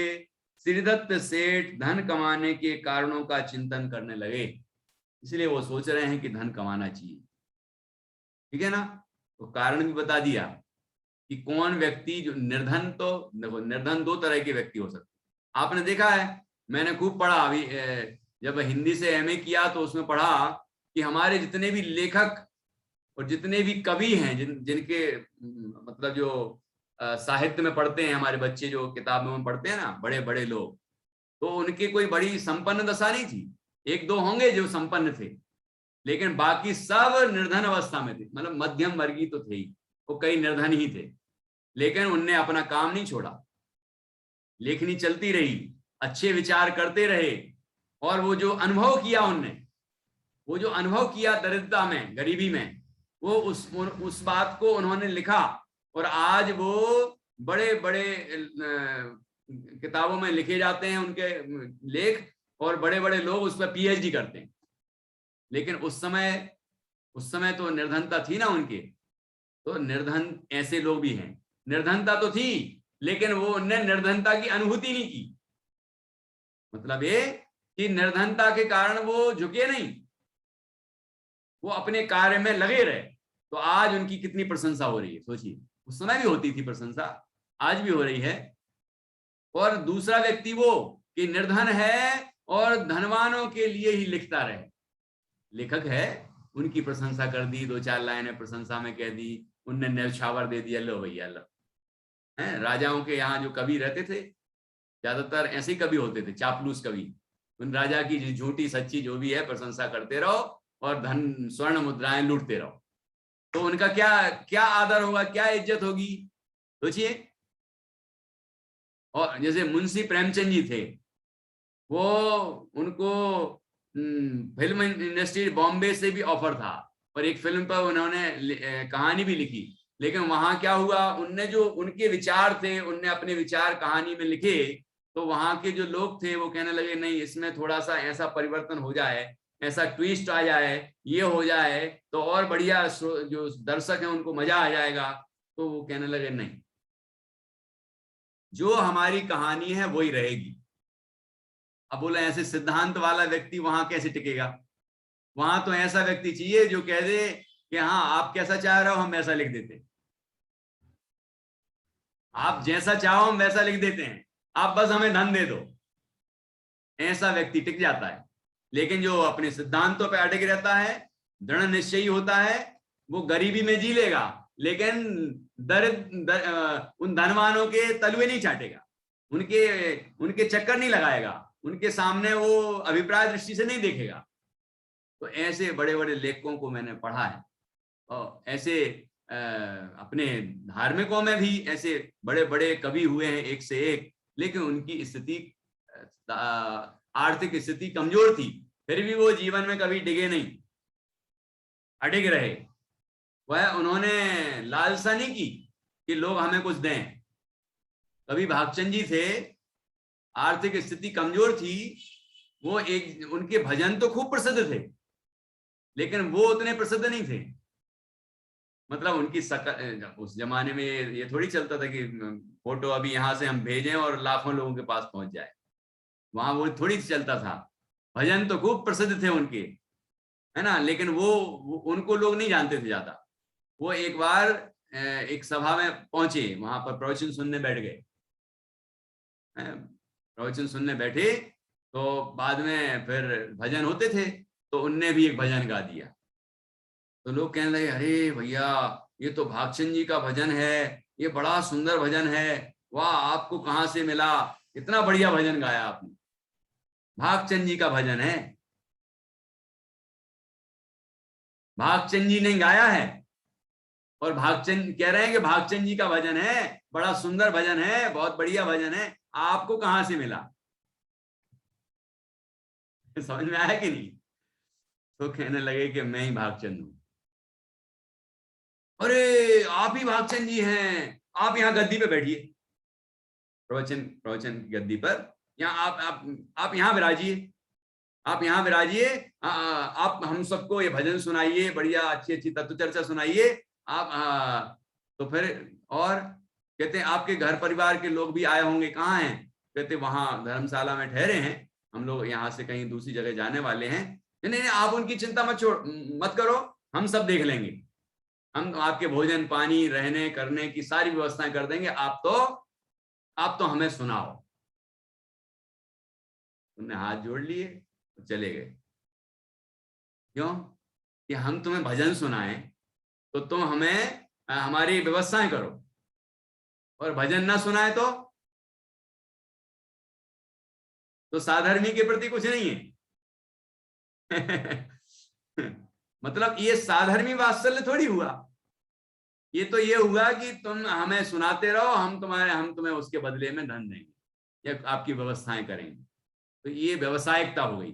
श्रीदत्त सेठ धन कमाने के कारणों का चिंतन करने लगे, इसलिए वो सोच रहे हैं कि धन कमाना चाहिए। ठीक है ना, तो कारण भी बता दिया कि कौन व्यक्ति जो निर्धन, तो देखो निर्धन 2 तरह के व्यक्ति हो सकते। आपने देखा है, मैंने खूब पढ़ा अभी जब हिंदी से एमए किया तो उसमें पढ़ा कि हमारे जितने भी लेखक और जितने भी कवि हैं जिनके मतलब जो साहित्य में पढ़ते हैं हमारे बच्चे, जो किताबों में पढ़ते हैं ना बड़े बड़े लोग, तो उनकी कोई बड़ी संपन्न दशा नहीं थी। 1-2 होंगे जो संपन्न थे, लेकिन बाकी सब निर्धन अवस्था में थे, मतलब मध्यम वर्गीय तो थे ही, वो कई निर्धन ही थे। लेकिन उनने अपना काम नहीं छोड़ा, लेखनी चलती रही, अच्छे विचार करते रहे, और वो जो अनुभव किया उनने, वो जो अनुभव किया दरिद्रता में, गरीबी में, वो उस बात को उन्होंने लिखा और आज वो बड़े बड़े किताबों में लिखे जाते हैं उनके लेख और बड़े बड़े लोग उस पर पीएचडी करते हैं। लेकिन उस समय तो निर्धनता थी ना उनके, तो निर्धन ऐसे लोग भी हैं, निर्धनता तो थी लेकिन वो उनने निर्धनता की अनुभूति नहीं की। मतलब ये कि निर्धनता के कारण वो झुके नहीं, वो अपने कार्य में लगे रहे, तो आज उनकी कितनी प्रशंसा हो रही है सोचिए। उस समय भी होती थी प्रशंसा, आज भी हो रही है। और दूसरा व्यक्ति वो कि निर्धन है और धनवानों के लिए ही लिखता रहे, लेखक है, उनकी प्रशंसा कर दी, 2-4 लाइनें प्रशंसा में कह दी, उनने न्यौछावर दे दिया, लो भैया लो। हैं, राजाओं के यहाँ जो कवि रहते थे ज्यादातर ऐसे ही कवि होते थे, चापलूस कवि। उन राजा की झूठी सच्ची जो भी है प्रशंसा करते रहो और धन स्वर्ण मुद्राएं लूटते रहो, तो उनका क्या क्या आदर होगा, क्या इज्जत होगी सोचिए। और जैसे मुंशी प्रेमचंद जी थे, वो उनको फिल्म इंडस्ट्री बॉम्बे से भी ऑफर था और एक फिल्म पर उन्होंने कहानी भी लिखी, लेकिन वहां क्या हुआ, उनने जो उनके विचार थे उनने अपने विचार कहानी में लिखे, तो वहां के जो लोग थे वो कहने लगे नहीं इसमें थोड़ा सा ऐसा परिवर्तन हो जाए, ऐसा ट्विस्ट आ जाए, ये हो जाए तो और बढ़िया, जो दर्शक हैं उनको मजा आ जाएगा। तो वो कहने लगे नहीं, जो हमारी कहानी है वही रहेगी। अब बोला ऐसे सिद्धांत वाला व्यक्ति वहां कैसे टिकेगा, वहां तो ऐसा व्यक्ति चाहिए जो कह दे कि हाँ आप कैसा चाह रहे हो हम वैसा लिख देते, आप जैसा चाहो हम वैसा लिख देते हैं, आप बस हमें धन दे दो, ऐसा व्यक्ति टिक जाता है। लेकिन जो अपने सिद्धांतों पर अटक रहता है, दृढ़ निश्चयी होता है, वो गरीबी में जी लेगा लेकिन उन धनवानों के तलवे नहीं चाटेगा, उनके चक्कर नहीं लगाएगा, उनके सामने वो अभिप्राय दृष्टि से नहीं देखेगा। तो ऐसे बड़े बड़े लेखकों को मैंने पढ़ा है और ऐसे अपने धार्मिकों में भी ऐसे बड़े बड़े कवि हुए हैं एक से एक, लेकिन उनकी स्थिति आर्थिक स्थिति कमजोर थी, फिर भी वो जीवन में कभी डिगे नहीं, अडिग रहे। वह उन्होंने लालसा नहीं की कि लोग हमें कुछ दें। कवि भागचंद जी थे, आर्थिक स्थिति कमजोर थी, वो एक उनके भजन तो खूब प्रसिद्ध थे लेकिन वो उतने प्रसिद्ध नहीं थे। मतलब उनकी उस जमाने में ये थोड़ी चलता था कि फोटो अभी यहां से हम भेजें और लाखों लोगों के पास पहुंच जाए, वहां वो थोड़ी चलता था। भजन तो खूब प्रसिद्ध थे उनके, है ना, लेकिन वो उनको लोग नहीं जानते थे ज्यादा। वो एक बार एक सभा में पहुंचे, वहां पर प्रवचन सुनने बैठ गए, प्रवचन सुनने बैठे तो बाद में फिर भजन होते थे तो उनने भी एक भजन गा दिया, तो लोग कहने लगे अरे भैया ये तो भागचंद जी का भजन है, ये बड़ा सुंदर भजन है, वाह आपको कहां से मिला, इतना बढ़िया भजन गाया आपने। भागचंद जी का भजन है, भागचंद जी ने गाया है और भागचंद कह रहे हैं कि भागचंद जी का भजन है, बड़ा सुंदर भजन है, बहुत बढ़िया भजन है, आपको कहां से मिला। समझ में आया कि नहीं? तो कहने लगे कि मैं ही भागचंद हूं। अरे आप ही भागचंद जी हैं, आप यहाँ गद्दी पे बैठिए, प्रवचन की गद्दी पर, यहाँ आप यहाँ विराजिए, आप यहाँ विराजिए, आप हम सबको ये भजन सुनाइए, बढ़िया अच्छी अच्छी तत्व चर्चा सुनाइए आप। तो फिर और कहते हैं आपके घर परिवार के लोग भी आए होंगे, कहाँ हैं? कहते वहां धर्मशाला में ठहरे हैं, हम लोग यहाँ से कहीं दूसरी जगह जाने वाले हैं। नहीं नहीं आप उनकी चिंता मत करो, हम सब देख लेंगे, हम आपके भोजन पानी रहने करने की सारी व्यवस्थाएं कर देंगे, आप तो हमें सुनाओ। उन्होंने हाथ जोड़ लिए तो चले गए। क्यों? कि हम तुम्हें भजन सुनाएं तो तुम हमें हमारी व्यवस्थाएं करो, और भजन ना सुनाए तो साधर्मी के प्रति कुछ नहीं है। मतलब ये साधर्मी वात्सल्य थोड़ी हुआ, ये तो ये हुआ कि तुम हमें सुनाते रहो, हम तुम्हें उसके बदले में धन देंगे या आपकी व्यवस्थाएं करेंगे। तो ये व्यवसायिकता हो गई,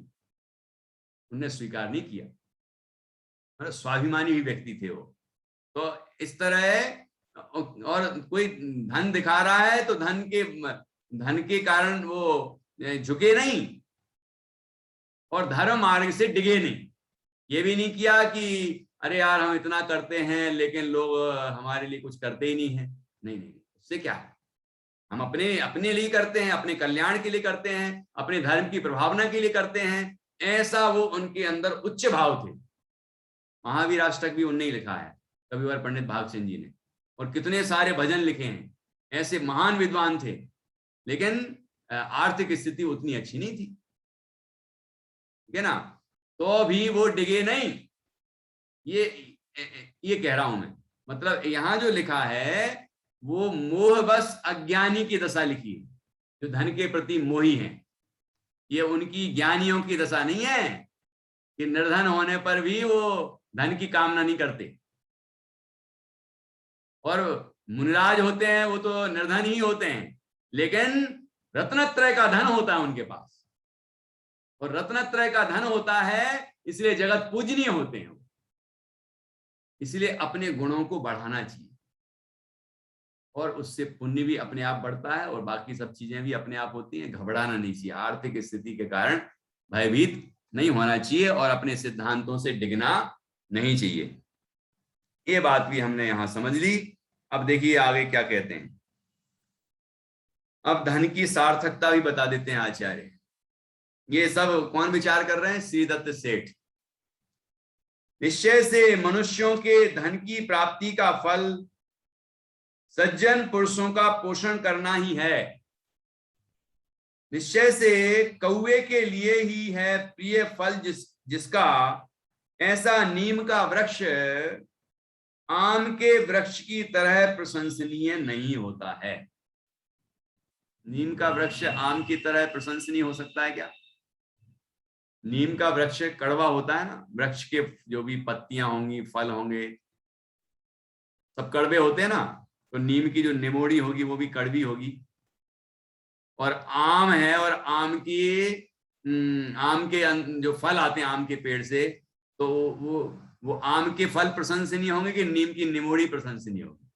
उन्हें स्वीकार नहीं किया। मतलब स्वाभिमानी भी व्यक्ति थे वो, तो इस तरह, और कोई धन दिखा रहा है तो धन के कारण वो झुके नहीं और धर्म मार्ग से डिगे नहीं। ये भी नहीं किया कि अरे यार हम इतना करते हैं लेकिन लोग हमारे लिए कुछ करते ही नहीं है। नहीं नहीं, उससे क्या है, हम अपने अपने लिए करते हैं, अपने कल्याण के लिए करते हैं, अपने धर्म की प्रभावना के लिए करते हैं। ऐसा वो उनके अंदर उच्च भाव थे। महावीर अष्टक भी उनने ही लिखा है, कविवर पंडित भागचंद जी ने, और कितने सारे भजन लिखे हैं। ऐसे महान विद्वान थे, लेकिन आर्थिक स्थिति उतनी अच्छी नहीं थी, ठीक है ना, तो भी वो डिगे नहीं। ये कह रहा हूं मैं, मतलब यहां जो लिखा है वो मोह बस अज्ञानी की दशा लिखी है, जो धन के प्रति मोही हैं। ये उनकी ज्ञानियों की दशा नहीं है कि निर्धन होने पर भी वो धन की कामना नहीं करते। और मुनिराज होते हैं वो तो निर्धन ही होते हैं, लेकिन रत्नत्रय का धन होता है उनके पास, और रत्नत्रय का धन होता है इसलिए जगत पूजनीय होते हैं। इसलिए अपने गुणों को बढ़ाना चाहिए, और उससे पुण्य भी अपने आप बढ़ता है और बाकी सब चीजें भी अपने आप होती हैं। घबराना नहीं चाहिए, आर्थिक स्थिति के कारण भयभीत नहीं होना चाहिए और अपने सिद्धांतों से डिगना नहीं चाहिए। ये बात भी हमने यहां समझ ली। अब देखिए आगे क्या कहते हैं। अब धन की सार्थकता भी बता देते हैं आचार्य। ये सब कौन विचार कर रहे हैं? श्री दत्त सेठ। निश्चय से मनुष्यों के धन की प्राप्ति का फल सज्जन पुरुषों का पोषण करना ही है। निश्चय से कौवे के लिए ही है प्रिय फल जिसका ऐसा नीम का वृक्ष आम के वृक्ष की तरह प्रशंसनीय नहीं होता है। नीम का वृक्ष आम की तरह प्रशंसनीय हो सकता है क्या? नीम का वृक्ष कड़वा होता है ना, वृक्ष के जो भी पत्तियां होंगी, फल होंगे, सब कड़वे होते हैं ना, तो नीम की जो निमोड़ी होगी वो भी कड़वी होगी। और आम है, और आम के जो फल आते हैं आम के पेड़ से, तो वो आम के फल प्रशंसनीय होंगे कि नीम की निमोड़ी प्रशंसनीय होगी?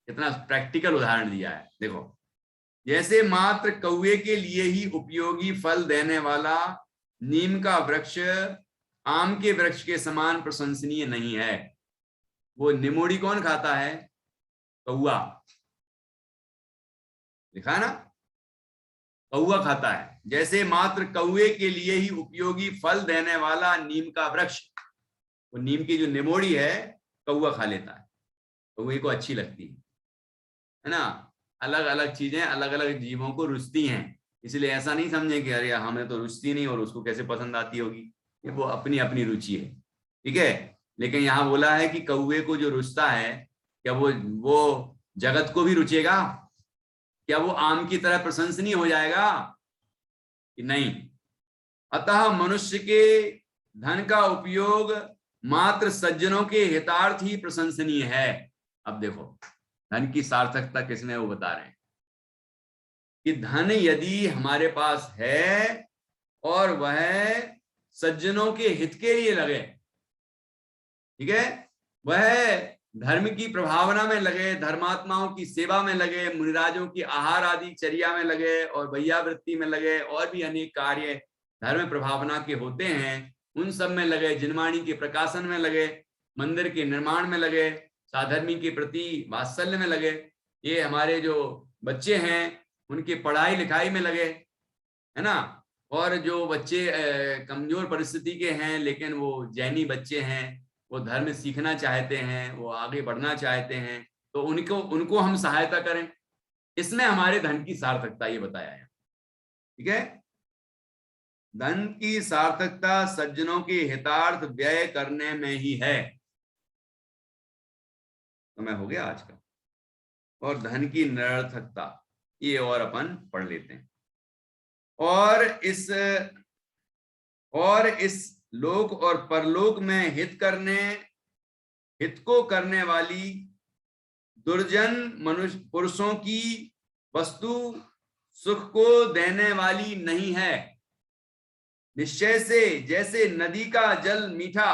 कितना प्रैक्टिकल उदाहरण दिया है, देखो। जैसे मात्र कौवे के लिए ही उपयोगी फल देने वाला नीम का वृक्ष आम के वृक्ष के समान प्रशंसनीय नहीं है। वो निमोड़ी कौन खाता है? कौवा। लिखा है ना, कौवा खाता है। जैसे मात्र कौवे के लिए ही उपयोगी फल देने वाला नीम का वृक्ष, वो नीम की जो निमोड़ी है कौवा खा लेता है, कौवे को अच्छी लगती है ना। अलग अलग चीजें अलग अलग जीवों को रुचती हैं, इसलिए ऐसा नहीं समझे कि अरे हमें तो रुचती नहीं और उसको कैसे पसंद आती होगी। ये वो अपनी अपनी रुचि है, ठीक है। लेकिन यहाँ बोला है कि कौवे को जो रुचता है, क्या वो जगत को भी रुचेगा? क्या वो आम की तरह प्रशंसनीय हो जाएगा कि नहीं? अतः मनुष्य के धन का उपयोग मात्र सज्जनों के हितार्थ ही प्रशंसनीय है। अब देखो धन की सार्थकता किसमें, वो बता रहे हैं कि धन यदि हमारे पास है और वह सज्जनों के हित के लिए लगे, ठीक है, वह धर्म की प्रभावना में लगे, धर्मात्माओं की सेवा में लगे, मुनिराजों की आहार आदि चर्या में लगे, और भैयावृत्ति में लगे, और भी अनेक कार्य धर्म प्रभावना के होते हैं उन सब में लगे, जिनवाणी के प्रकाशन में लगे, मंदिर के निर्माण में लगे, साधर्मी के प्रति वात्सल्य में लगे, ये हमारे जो बच्चे हैं उनकी पढ़ाई लिखाई में लगे, है ना। और जो बच्चे कमजोर परिस्थिति के हैं लेकिन वो जैनी बच्चे हैं, वो धर्म सीखना चाहते हैं, वो आगे बढ़ना चाहते हैं, तो उनको हम सहायता करें, इसमें हमारे धन की सार्थकता ये बताया है, ठीक है। धन की सार्थकता सज्जनों के हितार्थ व्यय करने में ही है। समय हो गया आज का। और धन की निरर्थकता ये और अपन पढ़ लेते हैं। और इस लोक और परलोक में हित को करने वाली दुर्जन मनुष्य पुरुषों की वस्तु सुख को देने वाली नहीं है। निश्चय से जैसे नदी का जल मीठा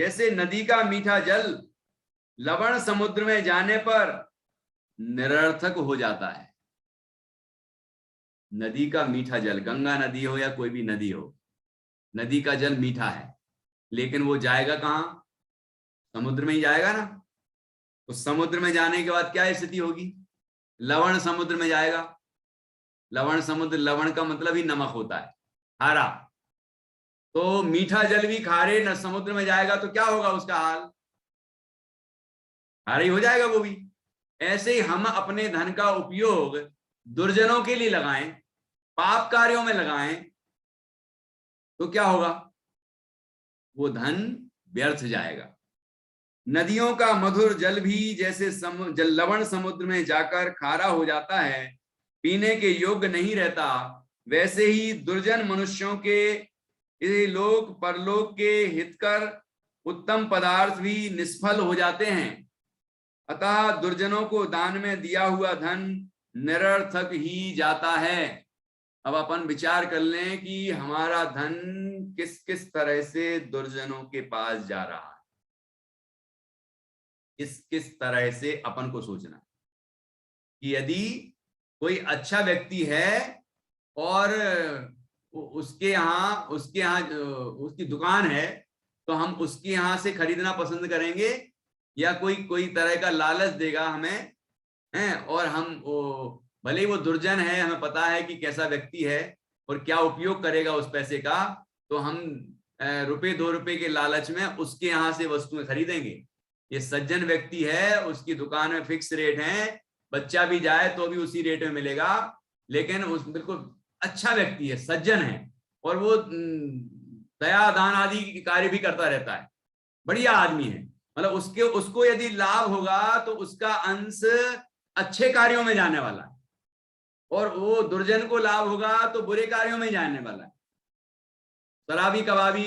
जैसे नदी का मीठा जल लवण समुद्र में जाने पर निरर्थक हो जाता है। नदी का मीठा जल, गंगा नदी हो या कोई भी नदी हो, नदी का जल मीठा है, लेकिन वो जाएगा कहां? समुद्र में ही जाएगा ना। तो समुद्र में जाने के बाद क्या स्थिति होगी? लवण समुद्र में जाएगा। लवण समुद्र, लवण का मतलब ही नमक होता है, खारा। तो मीठा जल भी खारे न समुद्र में जाएगा तो क्या होगा उसका हाल? खारा ही हो जाएगा वो भी। ऐसे ही हम अपने धन का उपयोग दुर्जनों के लिए लगाएं, पाप कार्यों में लगाएं, तो क्या होगा? वो धन व्यर्थ जाएगा। नदियों का मधुर जल भी जैसे लवण समुद्र में जाकर खारा हो जाता है, पीने के योग्य नहीं रहता, वैसे ही दुर्जन मनुष्यों के लोक परलोक के हितकर उत्तम पदार्थ भी निष्फल हो जाते हैं। अतः दुर्जनों को दान में दिया हुआ धन निरर्थक ही जाता है। अब अपन विचार कर लें कि हमारा धन किस किस तरह से दुर्जनों के पास जा रहा है। किस तरह से अपन को सोचना कि यदि कोई अच्छा व्यक्ति है और उसके यहाँ उसकी दुकान है, तो हम उसके यहाँ से खरीदना पसंद करेंगे, या कोई तरह का लालच देगा हमें, हैं, और हम भले ही वो दुर्जन है, हमें पता है कि कैसा व्यक्ति है और क्या उपयोग करेगा उस पैसे का, तो हम रुपए 2 रुपए के लालच में उसके यहाँ से वस्तुएं खरीदेंगे। ये सज्जन व्यक्ति है, उसकी दुकान में फिक्स रेट है, बच्चा भी जाए तो भी उसी रेट में मिलेगा, लेकिन उस बिल्कुल अच्छा व्यक्ति है, सज्जन है, और वो दया दान आदि कार्य भी करता रहता है, बढ़िया आदमी है। मतलब उसको यदि लाभ होगा तो उसका अंश अच्छे कार्यों में जाने वाला है, और वो दुर्जन को लाभ होगा तो बुरे कार्यों में जाने वाला है, शराबी कबाबी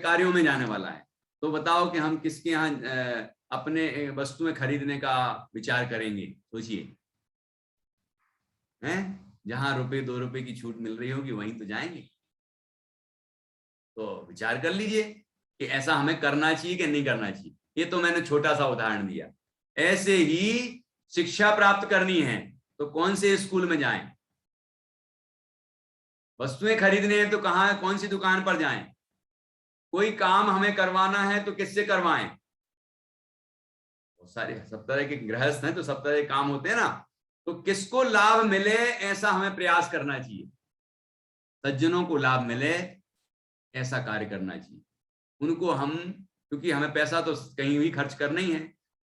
कार्यों में जाने वाला है। तो बताओ कि हम किसके यहाँ अपने वस्तुएं खरीदने का विचार करेंगे? सोचिए, हैं, जहां रुपए 2 रुपए की छूट मिल रही होगी वहीं तो जाएंगे। तो विचार कर लीजिए कि ऐसा हमें करना चाहिए कि नहीं करना चाहिए। ये तो मैंने छोटा सा उदाहरण दिया। ऐसे ही शिक्षा प्राप्त करनी है तो कौन से स्कूल में जाएं? वस्तुएं खरीदने हैं तो कहां, कौन सी दुकान पर जाएं? कोई काम हमें करवाना है तो किससे करवाएं? बहुत सारे सब तरह के गृहस्थ हैं तो सब तरह के काम होते हैं ना, तो किसको लाभ मिले ऐसा हमें प्रयास करना चाहिए। सज्जनों को लाभ मिले ऐसा कार्य करना चाहिए। उनको हम, क्योंकि हमें पैसा तो कहीं भी खर्च करना ही है,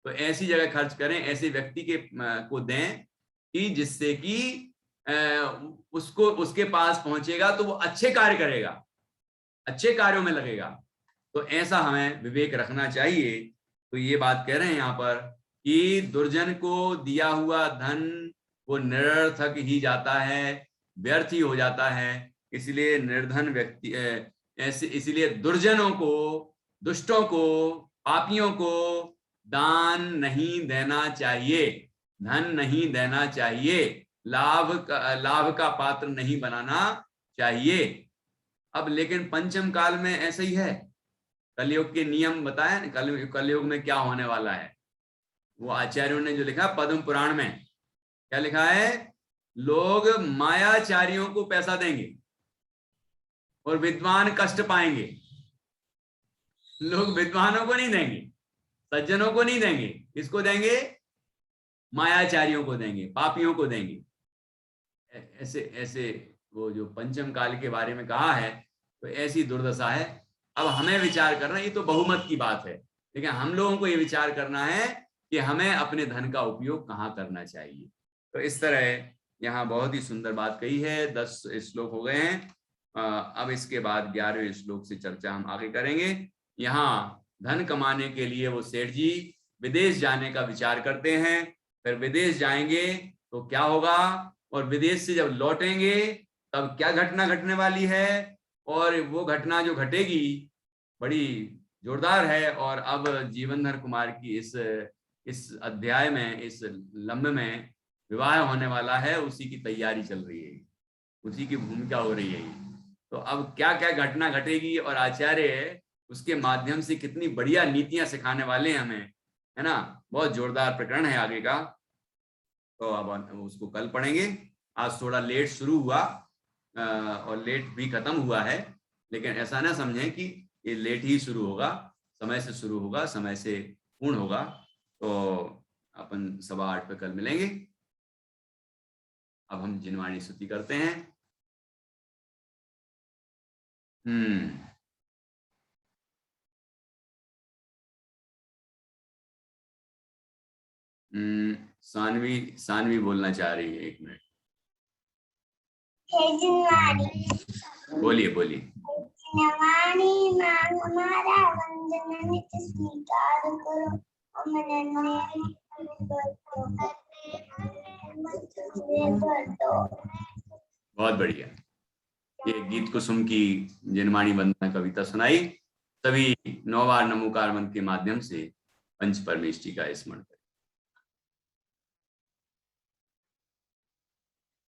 तो ऐसी जगह खर्च करें, ऐसे व्यक्ति को दें कि जिससे कि उसको उसके पास पहुंचेगा तो वो अच्छे कार्य करेगा, अच्छे कार्यों में लगेगा। तो ऐसा हमें विवेक रखना चाहिए। तो ये बात कह रहे हैं यहाँ पर कि दुर्जन को दिया हुआ धन वो निरर्थक ही जाता है, व्यर्थ ही हो जाता है। इसलिए निर्धन व्यक्ति इसलिए दुर्जनों को, दुष्टों को, पापियों को दान नहीं देना चाहिए, धन नहीं देना चाहिए, लाभ का पात्र नहीं बनाना चाहिए। अब लेकिन पंचम काल में ऐसा ही है। कलयुग के नियम बताए, कलयुग में क्या होने वाला है वो आचार्यों ने जो लिखा पद्म पुराण में, क्या लिखा है? लोग मायाचारियों को पैसा देंगे और विद्वान कष्ट पाएंगे। लोग विद्वानों को नहीं देंगे, सज्जनों को नहीं देंगे, किसको देंगे? मायाचारियों को देंगे, पापियों को देंगे। ऐसे ऐसे वो जो पंचम काल के बारे में कहा है, तो ऐसी दुर्दशा है। अब हमें विचार करना, ये तो बहुमत की बात है, लेकिन हम लोगों को ये विचार करना है कि हमें अपने धन का उपयोग कहाँ करना चाहिए। तो इस तरह यहाँ बहुत ही सुंदर बात कही है। 10 श्लोक हो गए हैं। अब इसके बाद 11वें श्लोक से चर्चा हम आगे करेंगे। यहाँ धन कमाने के लिए वो सेठ जी विदेश जाने का विचार करते हैं। फिर विदेश जाएंगे तो क्या होगा, और विदेश से जब लौटेंगे तब क्या घटना घटने वाली है, और वो घटना जो घटेगी बड़ी जोरदार है। और अब जीवनधर कुमार की इस अध्याय में, इस लम्ब में विवाह होने वाला है, उसी की तैयारी चल रही है, उसी की भूमिका हो रही है। तो अब क्या क्या घटना घटेगी और आचार्य उसके माध्यम से कितनी बढ़िया नीतियां सिखाने वाले हैं हमें, है ना। बहुत जोरदार प्रकरण है आगे का, तो अब उसको कल पढ़ेंगे। आज थोड़ा लेट शुरू हुआ और लेट भी खत्म हुआ है, लेकिन ऐसा ना समझें कि ये लेट ही शुरू होगा, समय से शुरू होगा, समय से पूर्ण होगा। तो अपन 8:15 पे कल मिलेंगे। अब हम जिनवाणी स्तुति करते हैं। सानवी बोलना चाह रही है, 1 मिनट। बोलिए बोलिए। जिनवाणी मांग हमारा वंदन नित स्वीकार करो, बहुत बढ़िया। ये गीत कुसुम की जिनवाणी वंदना कविता सुनाई। सभी 9 बार नमोकार मंत्र के माध्यम से पंच परमेष्टि का स्मरण करें।